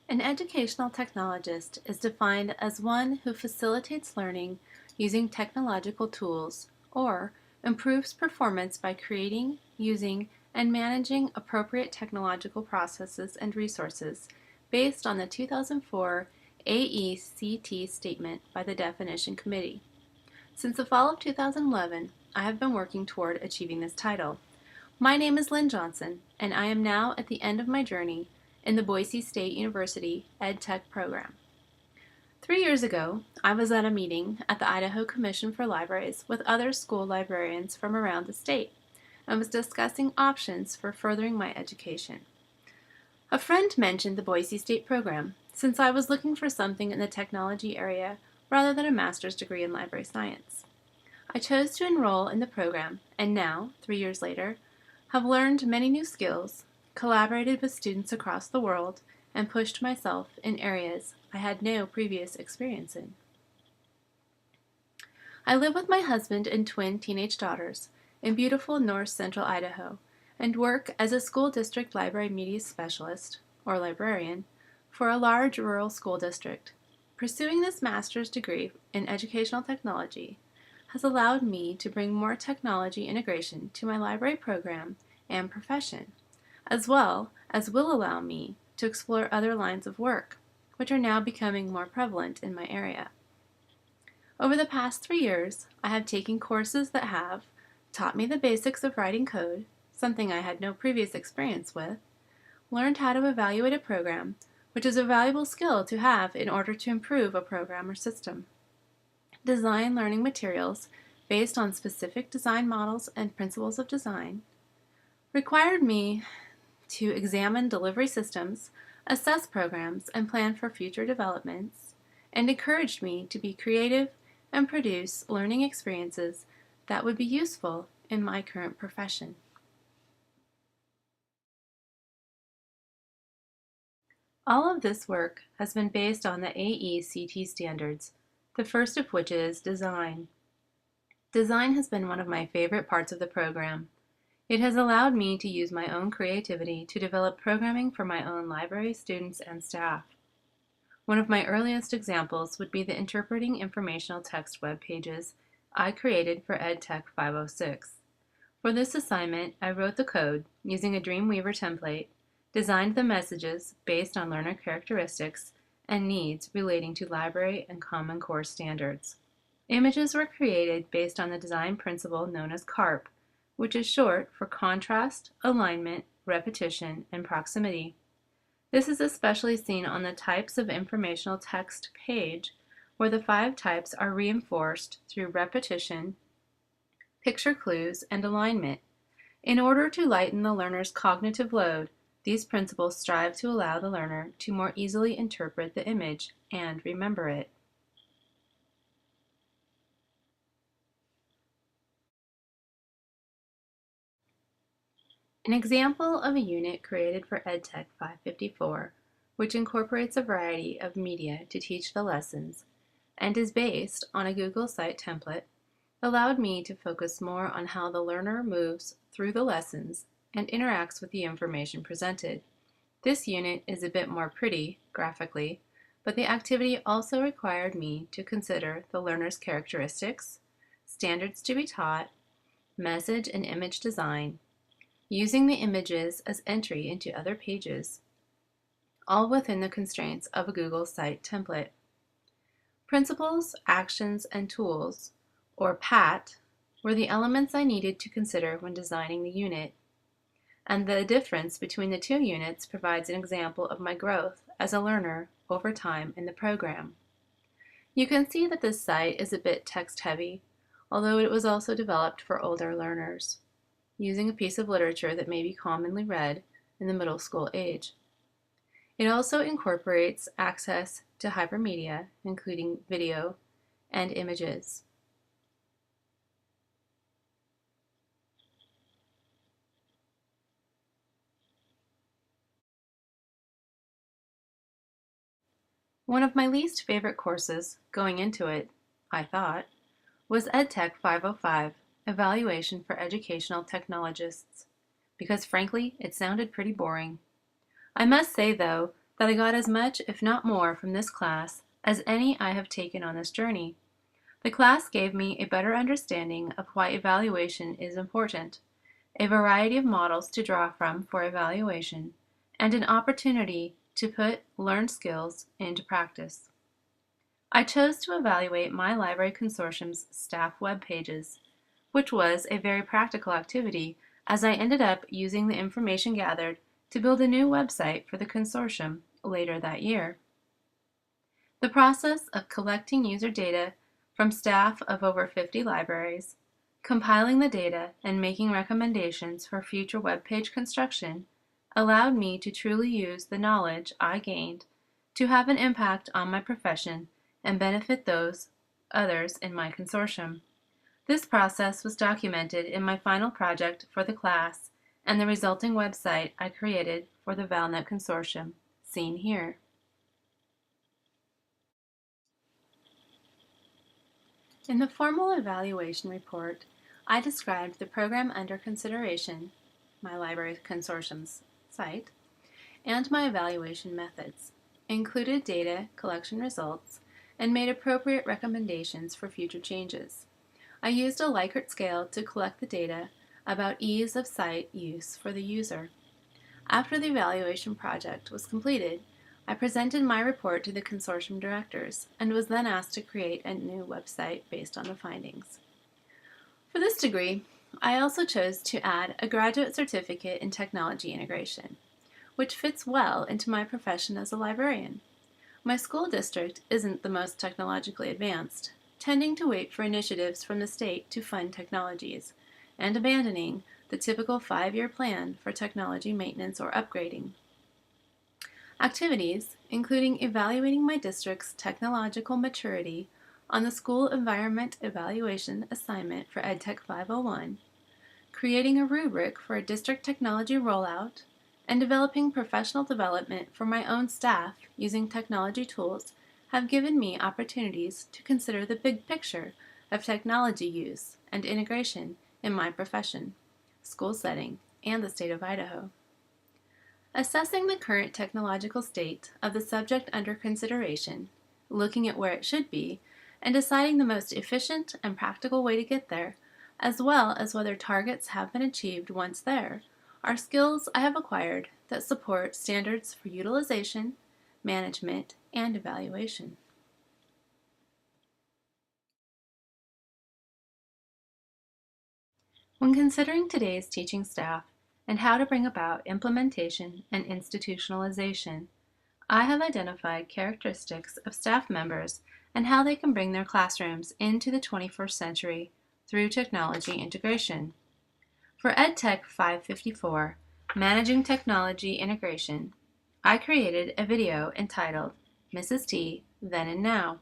An educational technologist is defined as one who facilitates learning using technological tools or improves performance by creating, using, and managing appropriate technological processes and resources based on the 2004 AECT statement by the Definition Committee. Since the fall of 2011, I have been working toward achieving this title. My name is Lynn Johnson, and I am now at the end of my journey in the Boise State University EdTech program. 3 years ago, I was at a meeting at the Idaho Commission for Libraries with other school librarians from around the state and was discussing options for furthering my education. A friend mentioned the Boise State program since I was looking for something in the technology area rather than a master's degree in library science. I chose to enroll in the program and now, 3 years later, have learned many new skills, collaborated with students across the world, and pushed myself in areas I had no previous experience in. I live with my husband and twin teenage daughters in beautiful north central Idaho and work as a school district library media specialist, or librarian, for a large rural school district. Pursuing this master's degree in educational technology has allowed me to bring more technology integration to my library program and profession, as well as will allow me to explore other lines of work, which are now becoming more prevalent in my area. Over the past 3 years, I have taken courses that have taught me the basics of writing code, something I had no previous experience with, learned how to evaluate a program, which is a valuable skill to have in order to improve a program or system, design learning materials based on specific design models and principles of design, required me to examine delivery systems, assess programs, and plan for future developments, and encouraged me to be creative and produce learning experiences that would be useful in my current profession. All of this work has been based on the AECT standards, the first of which is design. Design has been one of my favorite parts of the program. It has allowed me to use my own creativity to develop programming for my own library, students, and staff. One of my earliest examples would be the interpreting informational text web pages I created for EdTech 506. For this assignment, I wrote the code using a Dreamweaver template, designed the messages based on learner characteristics and needs relating to library and Common Core standards. Images were created based on the design principle known as CARP, which is short for contrast, alignment, repetition, and proximity. This is especially seen on the types of informational text page, where the 5 types are reinforced through repetition, picture clues, and alignment. In order to lighten the learner's cognitive load, these principles strive to allow the learner to more easily interpret the image and remember it. An example of a unit created for EdTech 554, which incorporates a variety of media to teach the lessons and is based on a Google Site template, allowed me to focus more on how the learner moves through the lessons and interacts with the information presented. This unit is a bit more pretty, graphically, but the activity also required me to consider the learner's characteristics, standards to be taught, message and image design, using the images as entry into other pages, all within the constraints of a Google Site template. Principles, actions, and tools, or PAT, were the elements I needed to consider when designing the unit, and the difference between the 2 units provides an example of my growth as a learner over time in the program. You can see that this site is a bit text-heavy, although it was also developed for older learners, using a piece of literature that may be commonly read in the middle school age. It also incorporates access to hypermedia, including video and images. One of my least favorite courses going into it, I thought, was EdTech 505, Evaluation for Educational Technologists, because frankly, it sounded pretty boring. I must say, though, that I got as much, if not more, from this class as any I have taken on this journey. The class gave me a better understanding of why evaluation is important, a variety of models to draw from for evaluation, and an opportunity to put learned skills into practice. I chose to evaluate my library consortium's staff web pages, which was a very practical activity as I ended up using the information gathered to build a new website for the consortium later that year. The process of collecting user data from staff of over 50 libraries, compiling the data, and making recommendations for future web page construction allowed me to truly use the knowledge I gained to have an impact on my profession and benefit others in my consortium. This process was documented in my final project for the class and the resulting website I created for the ValNet Consortium, seen here. In the formal evaluation report, I described the program under consideration, my library consortium's site, and my evaluation methods, included data collection results, and made appropriate recommendations for future changes. I used a Likert scale to collect the data about ease of site use for the user. After the evaluation project was completed, I presented my report to the consortium directors and was then asked to create a new website based on the findings. For this degree, I also chose to add a graduate certificate in technology integration, which fits well into my profession as a librarian. My school district isn't the most technologically advanced, tending to wait for initiatives from the state to fund technologies, and abandoning the typical 5-year plan for technology maintenance or upgrading. Activities, including evaluating my district's technological maturity on the School Environment Evaluation Assignment for EdTech 501, creating a rubric for a district technology rollout, and developing professional development for my own staff using technology tools have given me opportunities to consider the big picture of technology use and integration in my profession, school setting, and the state of Idaho. Assessing the current technological state of the subject under consideration, looking at where it should be, and deciding the most efficient and practical way to get there, as well as whether targets have been achieved once there, are skills I have acquired that support standards for utilization, management, and evaluation. When considering today's teaching staff and how to bring about implementation and institutionalization, I have identified characteristics of staff members and how they can bring their classrooms into the 21st century through technology integration. For EdTech 554, Managing Technology Integration, I created a video entitled Mrs. T, Then and Now.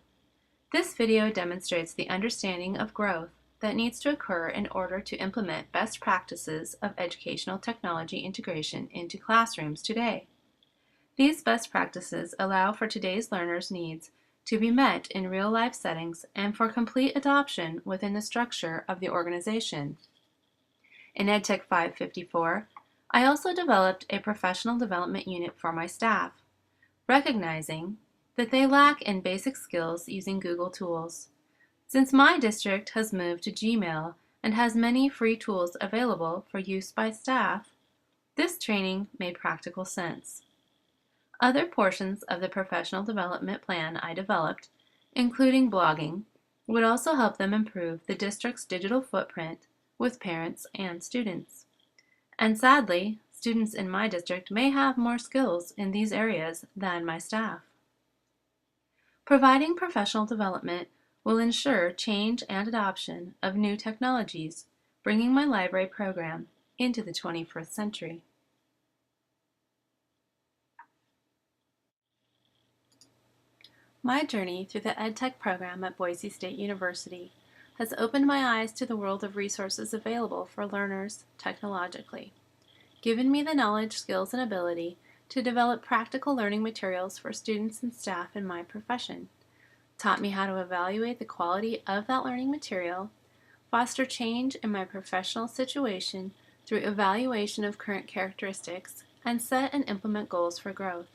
This video demonstrates the understanding of growth that needs to occur in order to implement best practices of educational technology integration into classrooms today. These best practices allow for today's learners' needs to be met in real-life settings and for complete adoption within the structure of the organization. In EdTech 554, I also developed a professional development unit for my staff, recognizing that they lack in basic skills using Google tools. Since my district has moved to Gmail and has many free tools available for use by staff, this training made practical sense. Other portions of the professional development plan I developed, including blogging, would also help them improve the district's digital footprint with parents and students. And sadly, students in my district may have more skills in these areas than my staff. Providing professional development will ensure change and adoption of new technologies, bringing my library program into the 21st century. My journey through the EdTech program at Boise State University has opened my eyes to the world of resources available for learners technologically, given me the knowledge, skills, and ability to develop practical learning materials for students and staff in my profession, taught me how to evaluate the quality of that learning material, foster change in my professional situation through evaluation of current characteristics, and set and implement goals for growth,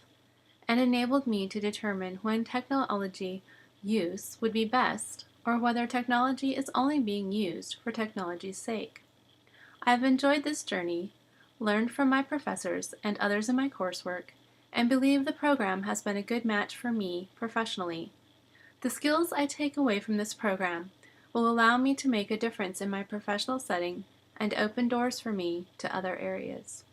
and enabled me to determine when technology use would be best or whether technology is only being used for technology's sake. I have enjoyed this journey, learned from my professors and others in my coursework, and believe the program has been a good match for me professionally. The skills I take away from this program will allow me to make a difference in my professional setting and open doors for me to other areas.